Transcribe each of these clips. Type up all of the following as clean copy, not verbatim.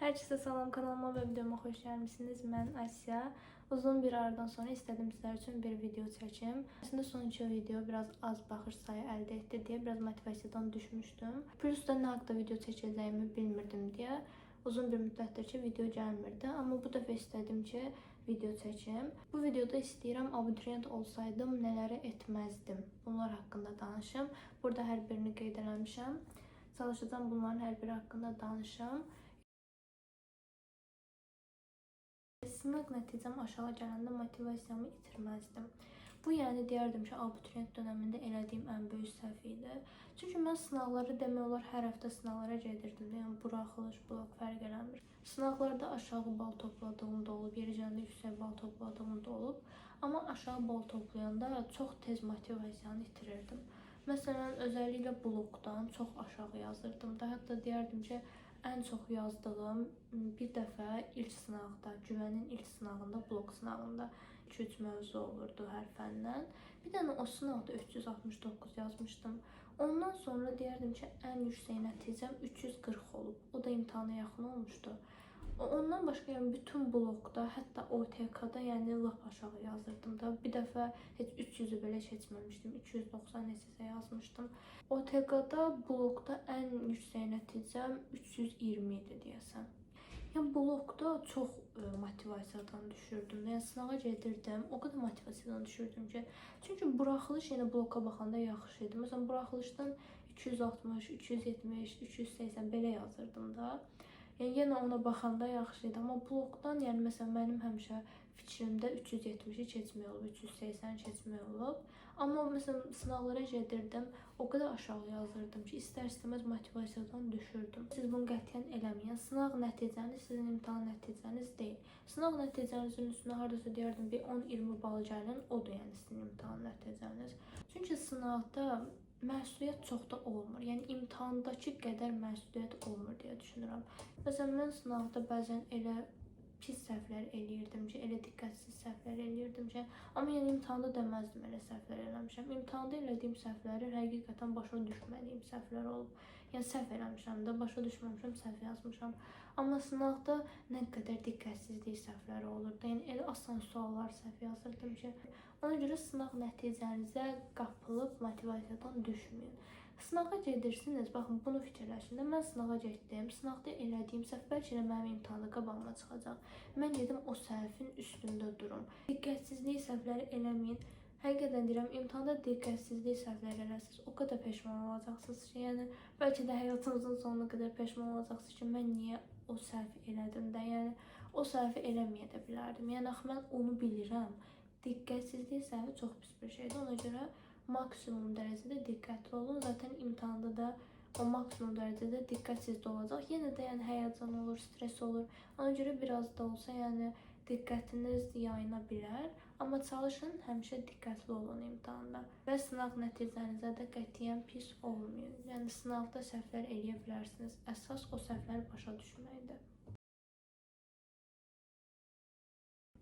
Herkese salam, kanalıma ve videoma xoş gəlmisiniz. Mən Asya. Uzun bir aradan sonra istədim sizlər üçün bir video çəkim. Aslında son iki video biraz az baxış sayı əldə etdi deyə biraz motivasiyadan düşmüşdüm. Plus da nə haqda video çəkəcəyimi bilmirdim deyə uzun bir müddətdir ki video gəlmirdi. Amma bu dəfə istədim ki video çəkim. Bu videoda istəyirəm abituriyent olsaydım nələri etməzdim. Bunlar haqqında danışım. Burada hər birini qeyd eləmişəm. Çalışacağım bunların hər biri haqqında danışım. Sınaq nəticəm aşağı gələndə motivasiyamı itirməzdim. Bu yəni deyərdim ki, abituriyent dönəmində elədiyim ən böyük səhv idi. Çünki mən sınaqları demək olar hər həftə sınaqlara gedirdim. Yəni buraxılış, blok fərq eləmir. Sınaqlarda aşağı bal topladığım da olub, yeri gələndə yüksək bal topladığım da olub. Amma aşağı bal toplayanda çox tez motivasiyanı itirirdim. Məsələn, özəlliklə blokdan çox aşağı yazırdım da. Hətta deyərdim ki, ən çox yazdığım bir dəfə ilk sınaqda, güvənin ilk sınağında, blok sınağında 2-3 mövzu olurdu hər fəndən. Bir dənə o sınaqda 369 yazmışdım. Ondan sonra deyərdim ki, ən yüksək nəticəm 340 olub. O da imtahana yaxın olmuşdu. Ondan başqa yəni bütün blokda, hətta OTK-da yəni lap aşağı yazırdım da. Bir dəfə heç 300-ü belə keçməmişdim. 290 neçəsə yazmışdım. OTK-da blokda ən yüksək nəticəm 320 idi deyəsən. Yəni blokda çox motivasiyadan düşürdüm. Yəni sınağa gedirdim, o qədər motivasiyadan düşürdüm ki, çünki buraxılış yenə bloka baxanda yaxşı idi. Məsələn, buraxılışdan 260, 270, 380 belə yazırdım da. Yəni yenə ona baxanda yaxşı idi, amma blokdan, yəni məsələn mənim həmişə fikrimdə 370-i keçmək olub, 380 keçmək olub. Amma məsələn sınaqlara gedirdim, o qədər aşağı yazırdım ki, istər-istəməz motivasiyadan düşürdüm. Siz bunu qətiyyən eləməyin. Sınaq nəticəniz sizin imtahan nəticəniz deyil. Sınaq nəticənizin üstünə hardasa deyərdim bir 10-20 bal gəlin, odur yəni sizin imtahan nəticəniz. Çünki sınaqda məsuliyyət çox da olmur. Yəni imtahandakı qədər məsuliyyət olmur deyə düşünürəm. Məsələn, mən sınavda bəzən elə pis səhvlər eləyirdim ki, elə diqqətsiz səhvlər eləyirdim ki, amma yəni imtahanda deməzdim elə səhvlər eləmişəm. İmtahanda elədiyim səhvlərin həqiqətən başa düşmədiyim səhvlər olub. Yəni səhv eləmişəm də, başa düşməmişəm, səhv yazmışam. Amma sınavda nə qədər diqqətsizlik səhvləri olurdu. Yəni elə asan suallar səhv yazırdım ki, ona görə sınaq nəticənizə qapılıb motivasiyadan düşməyin. Sınağa gedirsiniz, baxın bunu fikirləşin də, mən sınağa getdim, sınaqda elədiyim səhv bəlkə də mənim imtahanda qabağıma çıxacaq. Mən gedim o səhvin üstündə durum. Diqqətsizlik səhvləri eləməyin. Həqiqətən deyirəm, imtahanda diqqətsizlik səhvləri eləsiniz, o qədər peşman olacaqsınız ki, yəni bəlkə də həyatınızın sonuna qədər peşman olacaqsınız ki, mən niyə o səhvi elədim də, yəni o səhvi eləməyə də bilərdim. Yəni axı mən onu bilirəm. Diqqətsizlik səhvi çox pis bir şeydir. Ona görə maksimum dərəcədə diqqətli olun. Zaten imtahanda da o maksimum dərəcədə diqqətsiz olacaq. Yenə də yəni həyəcan olur, stres olur. Ona görə biraz da olsa yəni diqqətiniz yayına bilər. Amma çalışın həmişə diqqətli olun imtahanda. Və sınaq nəticənizə də qətiyyən pis olmayın. Yəni sınavda səhvlər eləyə bilərsiniz. Əsas o səhvləri başa düşməkdir.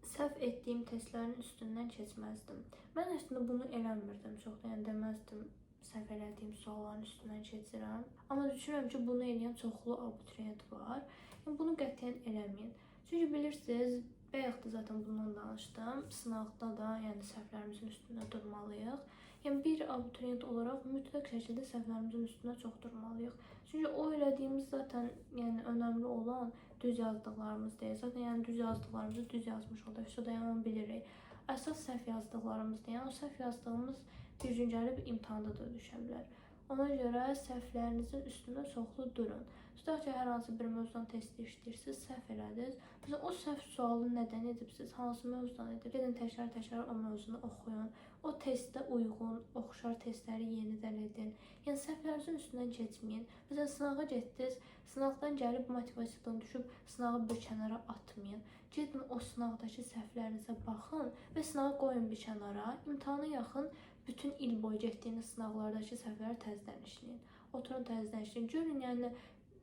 Səhv etdiyim testlərin üstündən keçməzdim. Mən əslində bunu eləmirdim çox da, yəni deməzdim səhv elədiyim sualların üstündən keçirəm. Amma düşünürəm ki, bunu eləyən çoxlu abituriyent var. Yəni bunu qətiyyən eləməyin. Çünki bilirsiniz, bayaq da zaten bundan danışdım. Sınaqda da yəni səhvlərimizin üstündə durmalıyıq. Yəni bir abituriyent olaraq mütləq şəkildə səhvlərimizin üstündə çox durmalıyıq. Çünki o elədiyimiz zaten yəni önəmli olan düz yazdıqlarımız deyil. Zaten yəni düz yazdıqlarımızı düz yazmış olduq. Üstədə yəni onu bilirik. Əsas səhv yazdıqlarımızdır. Yəni o səhv yazdığımız bir gün gəlib imtahanda da düşə bilər. Ona görə səhvlərinizin üstündə çoxlu durun. Tutaq ki, hər hansı bir mövzudan test işləyirsiniz, səhv elədiniz. Məsələn, o səhv sualı nədən edibsiz, hansı mövzudan edib? Gedin təkrar-təkrar o mövzunu oxuyun. O testə uyğun, oxşar testləri yenidən edin. Yəni səhvlərinizin üstündən keçməyin. Məsələn, sınağa getdiniz, sınaqdan gəlib motivasiyadan düşüb sınağı bir kənara atmayın. Gedin o sınaqdakı səhvlərinizə baxın və sınağı qoyun bir kənara. İmtahana yaxın bütün il boyu getdiyiniz sınaqlardakı səhvləri təzədən işləyin. Oturun təzədən işləyin. Görün,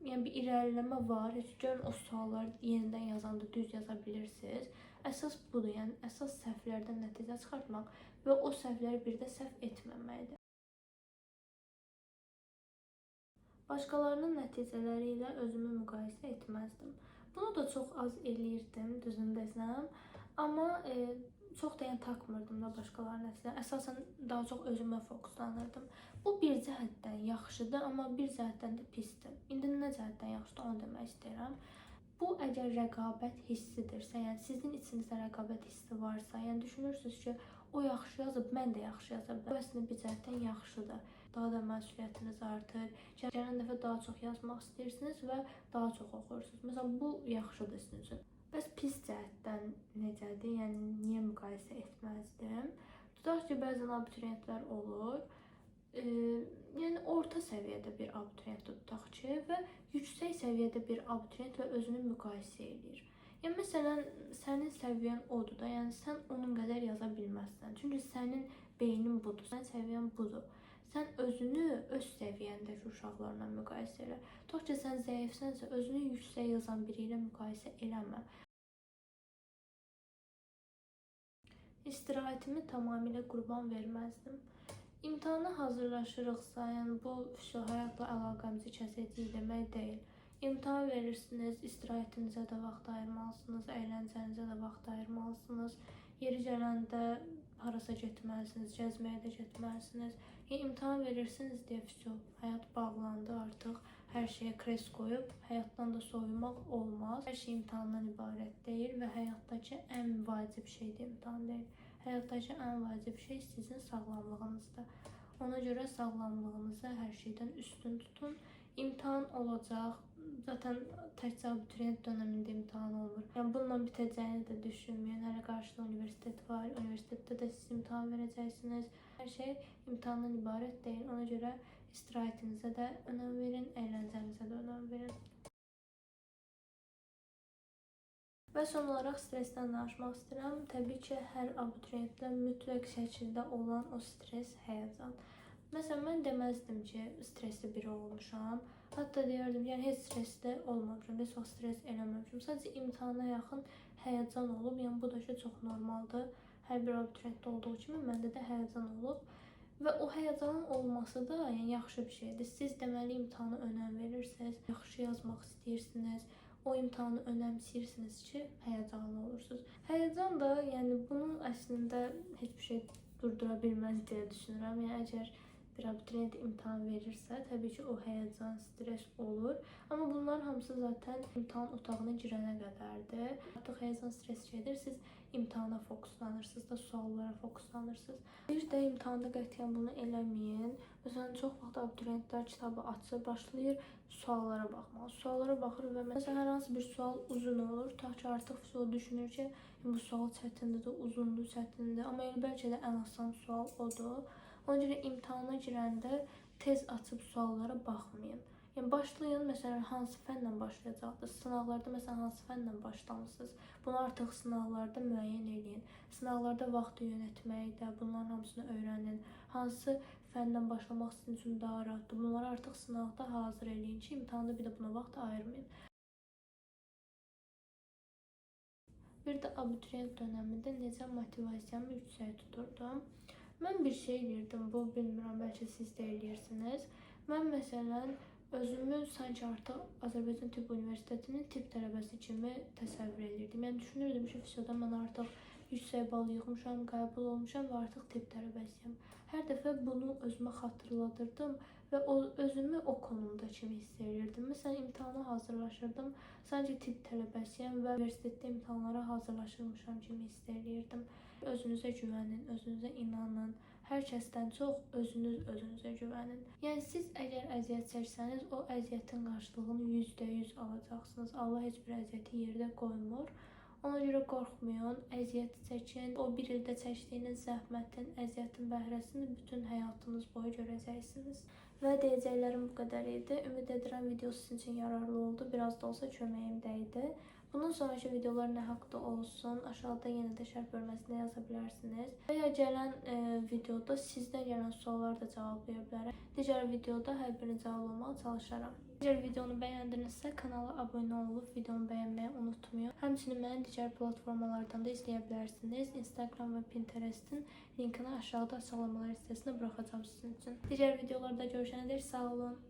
yəni bir irəliləmə var. Görün o sualları yenidən yazanda düz yaza bilirsiniz. Əsas budur. Yəni əsas səhvlərdən nəticə çıxartmaq və o səhvləri bir də səhv etməməkdir. Başqalarının nəticələri ilə özümü müqayisə etməzdim. Bunu da çox az eləyirdim, düzünü desəm. Amma çox da yəni takmırdım da başqalarının əslinə. Əsasən daha çox özümə fokuslanırdım. Bu bir cəhətdən yaxşıdır, amma bir cəhətdən də pisdir. İndi nə cəhətdən yaxşıdır, onu demək istəyirəm. Bu əgər rəqabət hissidirsə, yəni sizin içinizdə rəqabət hissi varsa, yəni düşünürsünüz ki, o yaxşı yazıb, mən də yaxşı yaza bilərəm. Bu əslində bir cəhətdən yaxşıdır. Daha da məsuliyyətiniz artır. Gələn dəfə daha çox yazmaq istəyirsiniz və daha çox oxuyursunuz. Məsələn, bu yaxşıdır sizin üçün. Bəs pis cəhətdən necədir? Yəni niyə müqayisə etməzdim? Tutaq ki, bəzən abituriyentlər olur. Yəni orta səviyyədə bir abituriyent tutaq ki və yüksək səviyyədə bir abituriyentlə özünü müqayisə edir. Yəni məsələn, sənin səviyyən odur da, yəni sən onun qədər yaza bilməzsən. Çünki sənin beynin budur, sənin səviyyən budur. Sən özünü öz səviyyəndəki uşaqlarla müqayisə elə. Tutaq ki, sən zəifsənsə, özünü yüksək yazan biri ilə müqayisə eləmə. İstirahətimi tamamilə qurban verməzdim. İmtahana hazırlaşırıqsa, yəni bu həyatla əlaqəmizi kəsəcək demək deyil. İmtahan verirsiniz, istirahətinizə də vaxt ayırmalısınız, əyləncənizə də vaxt ayırmalısınız. Yeri gələndə harasa getməlisiniz, gəzməyə də getməlisiniz. İmtahan verirsiniz deyə həyat bağlandı artıq. Hər şeyə kres qoyub, həyatdan da soyunmaq olmaz. Hər şey imtahandan ibarət deyil və həyatdakı ən vacib şey də imtahan deyil. Həyatdakı ən vacib şey sizin sağlamlığınızdır. Ona görə sağlamlığınızı hər şeydən üstün tutun. İmtahan olacaq. Zaten təkcə abituriyent dönəmində imtahan olmur. Yəni bununla bitəcəyini də düşünməyin. Hələ qarşıda universitet var. Universitetdə də siz imtahan verəcəksiniz. Hər şey imtahandan ibarət deyil. Ona görə istirahətinizə də önəm verin, əyləncənizə də önəm verin. Və son olaraq stressdən danışmaq istəyirəm. Təbii ki, hər abituriyentdə mütləq şəkildə olan o stres, həyəcan. Məsələn, mən deməzdim ki, stresli biri olmuşam. Hətta deyərdim, yəni heç stresli olmamışam, heç vaxt stres eləməmişəm. Sadəcə imtahana yaxın həyəcan olub, yəni bu da ki, çox normaldır. Hər bir abituriyentdə olduğu kimi məndə də həyəcan olub. Və o həyəcanın olması da yəni yaxşı bir şeydir. Siz deməli imtahana önəm verirsiniz, yaxşı yazmaq istəyirsiniz. O imtahanı önəmsiyirsiniz ki, həyəcanlı olursunuz. Həyəcan da, yəni bunu əslində heç bir şey durdura bilməz deyə düşünürəm. Yəni əgər bir abituriyent imtahan verirsə, təbii ki, o həyəcan, stres olur. Amma bunların hamısı zaten imtahan otağına girənə qədərdir. Artıq həyəcan, stres gedir, siz imtahana fokuslanırsınız da, suallara fokuslanırsınız. Bir də imtahanda qətiyyən bunu eləməyin. Məsələn, çox vaxt abituriyentlər kitabı açır, başlayır suallara baxmalı. Suallara baxır və məsələn, hər hansı bir sual uzun olur. Tutaq ki, artıq o düşünür ki, bu sual çətindir, uzundur, çətindir. Amma bəlkə də ən asan sual odur. Ona görə imtahana girəndə tez açıb suallara baxmayın. Yəni başlayın, məsələn, hansı fənlə başlayacaqsınız? Sınaqlarda məsələn hansı fənlə başlamısınız? Bunu artıq sınaqlarda müəyyən edin. Sınaqlarda vaxtı yönetməyi də, bunların hamısını öyrənin. Hansı fəndən başlamaq sizin üçün daha rahatdır? Bunları artıq sınaqda hazır eləyin ki, imtahanda bir də buna vaxt ayırmayın. Bir də abituriyent dönəmində necə motivasiyamı yüksək tuturdum? Mən bir şey eləyirdim, bu bilmirəm, bəlkə siz də eləyirsiniz. Mən məsələn özümü sanki artıq Azərbaycan Tibb Universitetinin tibb tələbəsi kimi təsəvvür edirdim. Yəni düşünürdüm ki, fisioda mən artıq yüksək bal yığmışam, qəbul olmuşam və artıq tibb tələbəsiyəm. Hər dəfə bunu özümə xatırladırdım və özümü o konumda kimi hiss edirdim. Məsələn, imtahana hazırlaşırdım, sanki tibb tələbəsiyəm və universitetdə imtahanlara hazırlaşırmışam kimi hiss edirdim. Özünüzə güvənin, özünüzə inanın. Hər kəsdən çox özünüzə güvənin. Yəni siz əgər əziyyət çəksəniz, o əziyyətin qarşılığını %100 alacaqsınız. Allah heç bir əziyyəti yerdə qoymur. Ona görə qorxmayın, əziyyət çəkin. O bir ildə çəkdiyiniz zəhmətin, əziyyətin bəhrəsini bütün həyatınız boyu görəcəksiniz. Və deyəcəklərim bu qədər idi. Ümid edirəm video sizin üçün yararlı oldu. Biraz da olsa köməyim dəydi. Bundan sonraki videolar nə haqda olsun, aşağıda yenə də şərh bölməsində yaza bilərsiniz. Və ya gələn videoda sizdən gələn sualları da cevablaya bilərəm. Digər videoda hər birini cavablamaya çalışaram. Digər videonu bəyəndinizsə kanala abunə olub videonu bəyənməyi unutmayın. Həmçinin məni digər platformalardan da izləyə bilərsiniz. Instagram və Pinterest'in linkini aşağıda açıqlamalar hissəsinə buraxacağam sizin üçün. Digər videolarda görüşənədək sağ olun.